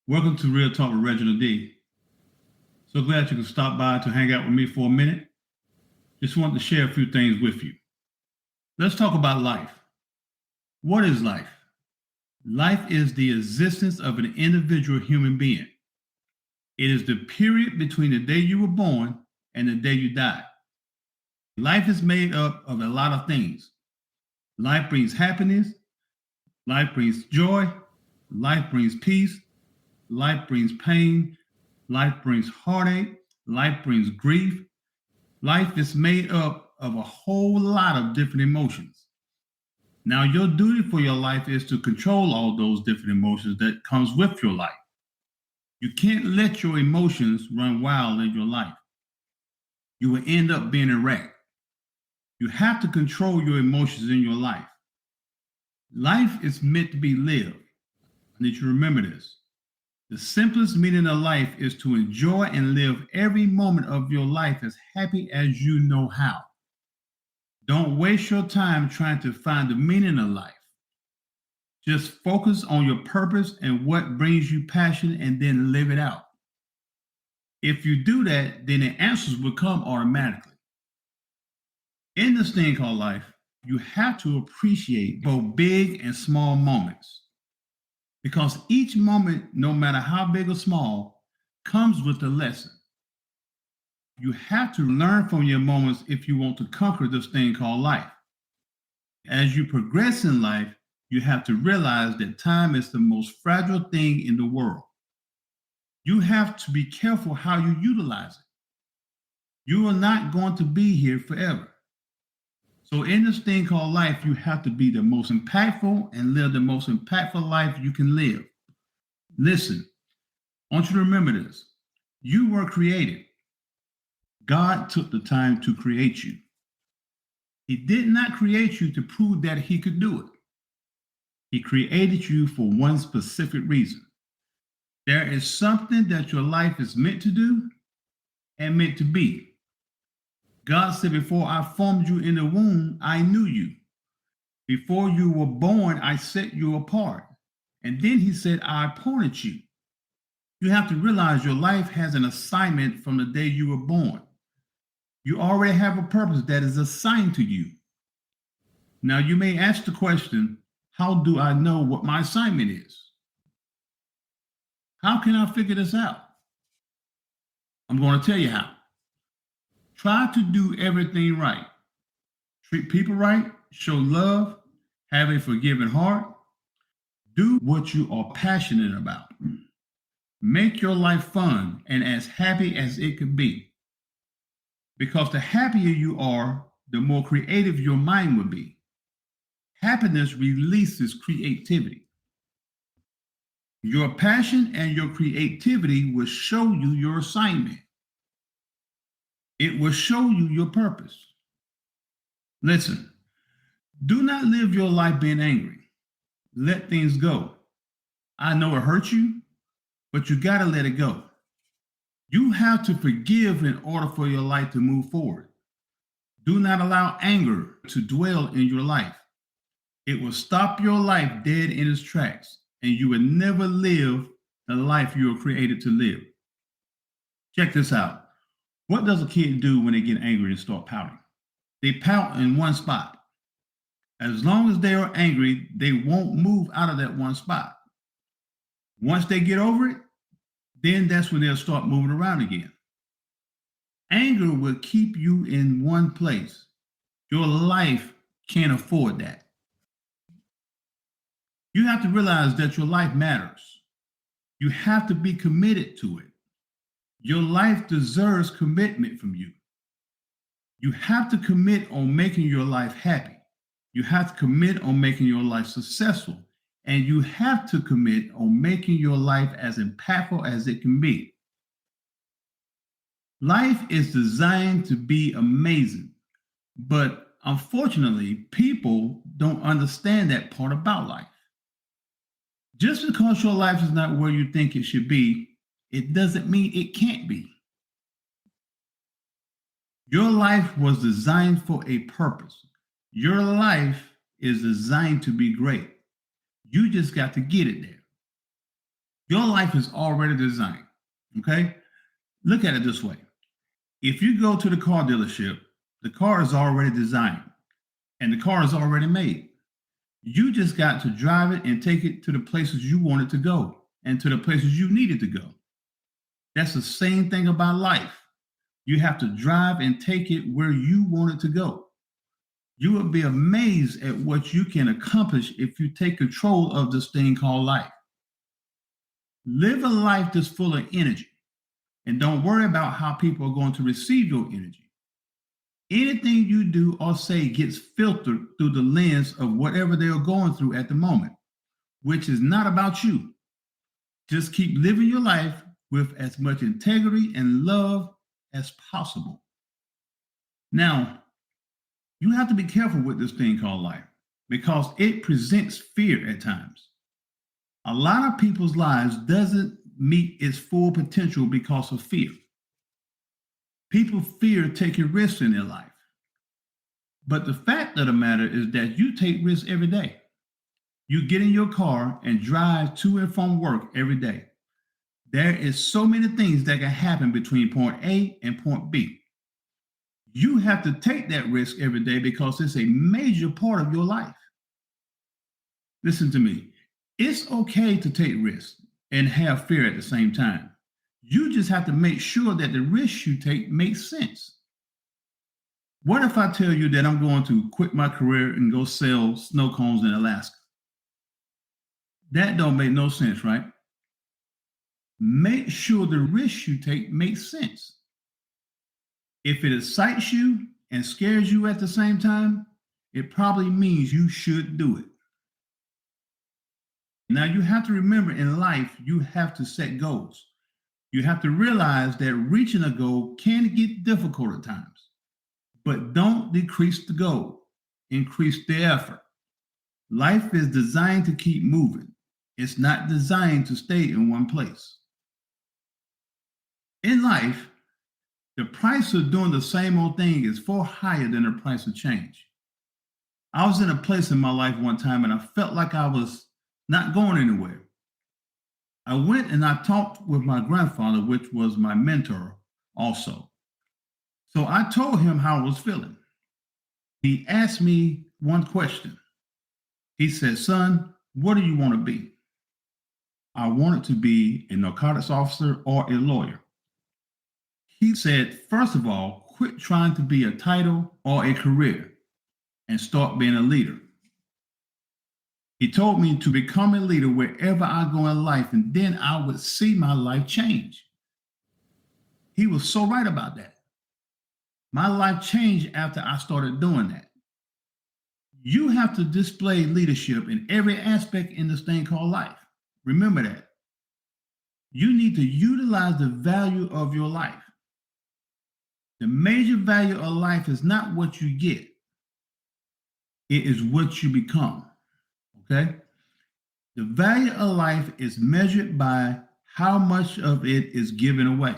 Welcome to Real Talk with Reginald D. So glad you can stop by to hang out with me for a minute. Just wanted to share a few things with you. Let's talk about life. What is life? Life is the existence of an individual human being. It is the period between the day you were born and the day you died. Life is made up of a lot of things. Life brings happiness. Life brings joy. Life brings peace. Life brings pain. Life brings heartache. Life brings grief. Life is made up of a whole lot of different emotions. Now, your duty for your life is to control all those different emotions that comes with your life. You can't let your emotions run wild in your life. You will end up being a wreck. You have to control your emotions in your life. Life is meant to be lived. I need you to remember this. The simplest meaning of life is to enjoy and live every moment of your life as happy as you know how. Don't waste your time trying to find the meaning of life. Just focus on your purpose and what brings you passion and then live it out. If you do that, then the answers will come automatically. In this thing called life, you have to appreciate both big and small moments. Because each moment, no matter how big or small, comes with a lesson. You have to learn from your moments if you want to conquer this thing called life. As you progress in life, you have to realize that time is the most fragile thing in the world. You have to be careful how you utilize it. You are not going to be here forever. So in this thing called life, you have to be the most impactful and live the most impactful life you can live. Listen, I want you to remember this. You were created. God took the time to create you. He did not create you to prove that he could do it. He created you for one specific reason. There is something that your life is meant to do and meant to be. God said, before I formed you in the womb, I knew you. Before you were born, I set you apart. And then he said, I appointed you. You have to realize your life has an assignment from the day you were born. You already have a purpose that is assigned to you. Now, you may ask the question, how do I know what my assignment is? How can I figure this out? I'm going to tell you how. Try to do everything right. Treat people right, show love, have a forgiving heart. Do what you are passionate about. Make your life fun and as happy as it could be. Because the happier you are, the more creative your mind will be. Happiness releases creativity. Your passion and your creativity will show you your assignment. It will show you your purpose. Listen, do not live your life being angry. Let things go. I know it hurts you, but you got to let it go. You have to forgive in order for your life to move forward. Do not allow anger to dwell in your life. It will stop your life dead in its tracks, and you will never live the life you were created to live. Check this out. What does a kid do when they get angry and start pouting? They pout in one spot. As long as they are angry, they won't move out of that one spot. Once they get over it, then that's when they'll start moving around again. Anger will keep you in one place. Your life can't afford that. You have to realize that your life matters. You have to be committed to it. Your life deserves commitment from you. You have to commit on making your life happy. You have to commit on making your life successful. And you have to commit on making your life as impactful as it can be. Life is designed to be amazing, but unfortunately, people don't understand that part about life. Just because your life is not where you think it should be, it doesn't mean it can't be. Your life was designed for a purpose. Your life is designed to be great. You just got to get it there. Your life is already designed. Okay? Look at it this way. If you go to the car dealership, the car is already designed and the car is already made. You just got to drive it and take it to the places you want it to go and to the places you need it to go. That's the same thing about life. You have to drive and take it where you want it to go. You will be amazed at what you can accomplish if you take control of this thing called life. Live a life that's full of energy and don't worry about how people are going to receive your energy. Anything you do or say gets filtered through the lens of whatever they are going through at the moment, which is not about you. Just keep living your life with as much integrity and love as possible. Now, you have to be careful with this thing called life because it presents fear at times. A lot of people's lives doesn't meet its full potential because of fear. People fear taking risks in their life. But the fact of the matter is that you take risks every day. You get in your car and drive to and from work every day. There is so many things that can happen between point A and point B. You have to take that risk every day because it's a major part of your life. Listen to me. It's okay to take risks and have fear at the same time. You just have to make sure that the risks you take make sense. What if I tell you that I'm going to quit my career and go sell snow cones in Alaska? That don't make no sense, right? Make sure the risks you take make sense. If it excites you and scares you at the same time, it probably means you should do it. Now, you have to remember in life, you have to set goals. You have to realize that reaching a goal can get difficult at times, but don't decrease the goal, increase the effort. Life is designed to keep moving. It's not designed to stay in one place. In life, the price of doing the same old thing is far higher than the price of change. I was in a place in my life one time and I felt like I was not going anywhere. I went and I talked with my grandfather, which was my mentor also. So I told him how I was feeling. He asked me one question. He said, "Son, what do you want to be?" I wanted to be a narcotics officer or a lawyer. He said, "First of all, quit trying to be a title or a career and start being a leader." He told me to become a leader wherever I go in life, and then I would see my life change. He was so right about that. My life changed after I started doing that. You have to display leadership in every aspect in this thing called life. Remember that. You need to utilize the value of your life. The major value of life is not what you get. It is what you become. Okay? The value of life is measured by how much of it is given away.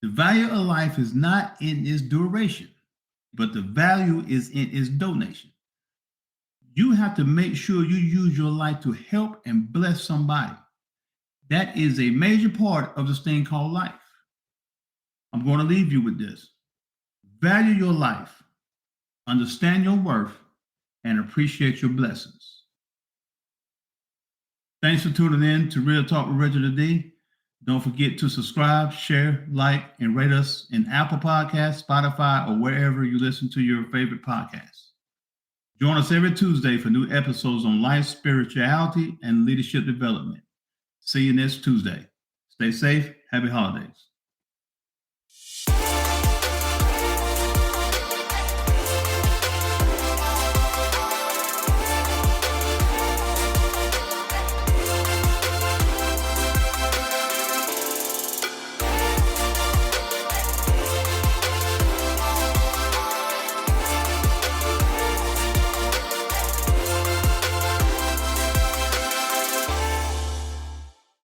The value of life is not in its duration, but the value is in its donation. You have to make sure you use your life to help and bless somebody. That is a major part of this thing called life. I'm going to leave you with this. Value your life, understand your worth, and appreciate your blessings. Thanks for tuning in to Real Talk with Reginald D. Don't forget to subscribe, share, like, and rate us in Apple Podcasts, Spotify, or wherever you listen to your favorite podcasts. Join us every Tuesday for new episodes on life, spirituality, and leadership development. See you next Tuesday. Stay safe. Happy holidays.